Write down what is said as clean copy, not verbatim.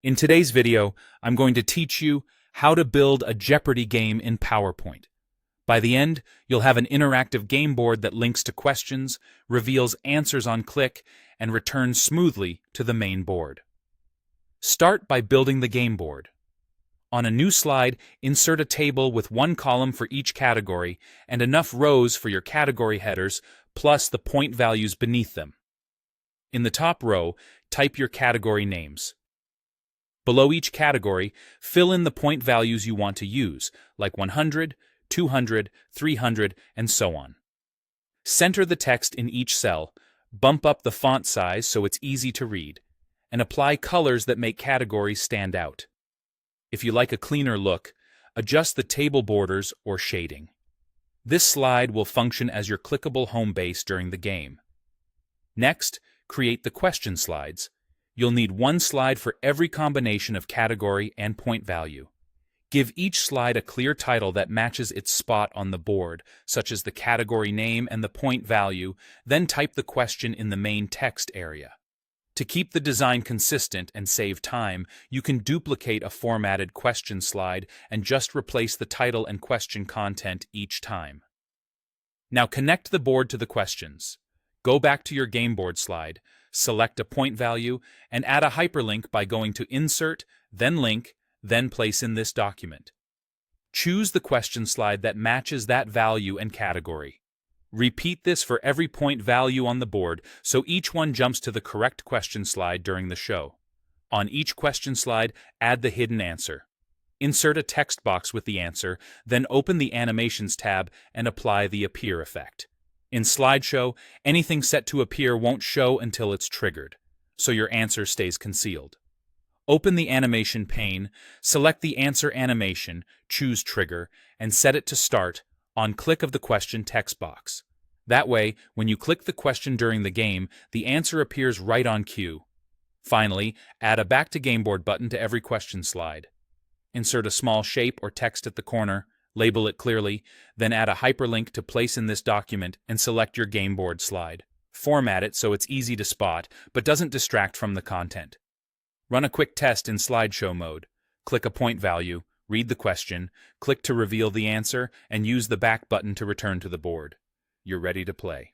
In today's video, I'm going to teach you how to build a Jeopardy game in PowerPoint. By the end, you'll have an interactive game board that links to questions, reveals answers on click, and returns smoothly to the main board. Start by building the game board. On a new slide, insert a table with one column for each category and enough rows for your category headers, plus the point values beneath them. In the top row, type your category names. Below each category, fill in the point values you want to use, like 100, 200, 300, and so on. Center the text in each cell, bump up the font size so it's easy to read, and apply colors that make categories stand out. If you like a cleaner look, adjust the table borders or shading. This slide will function as your clickable home base during the game. Next, create the question slides. You'll need one slide for every combination of category and point value. Give each slide a clear title that matches its spot on the board, such as the category name and the point value, then type the question in the main text area. To keep the design consistent and save time, you can duplicate a formatted question slide and just replace the title and question content each time. Now connect the board to the questions. Go back to your game board slide, select a point value, and add a hyperlink by going to Insert, then Link, then Place in this document. Choose the question slide that matches that value and category. Repeat this for every point value on the board so each one jumps to the correct question slide during the show. On each question slide, add the hidden answer. Insert a text box with the answer, then open the Animations tab and apply the Appear effect. In Slideshow, anything set to appear won't show until it's triggered, so your answer stays concealed. Open the animation pane, select the answer animation, choose Trigger, and set it to Start on click of the question text box. That way, when you click the question during the game, the answer appears right on cue. Finally, add a Back to Game Board button to every question slide. Insert a small shape or text at the corner, label it clearly, then add a hyperlink to place in this document and select your game board slide. Format it so it's easy to spot, but doesn't distract from the content. Run a quick test in slideshow mode. Click a point value, read the question, click to reveal the answer, and use the back button to return to the board. You're ready to play.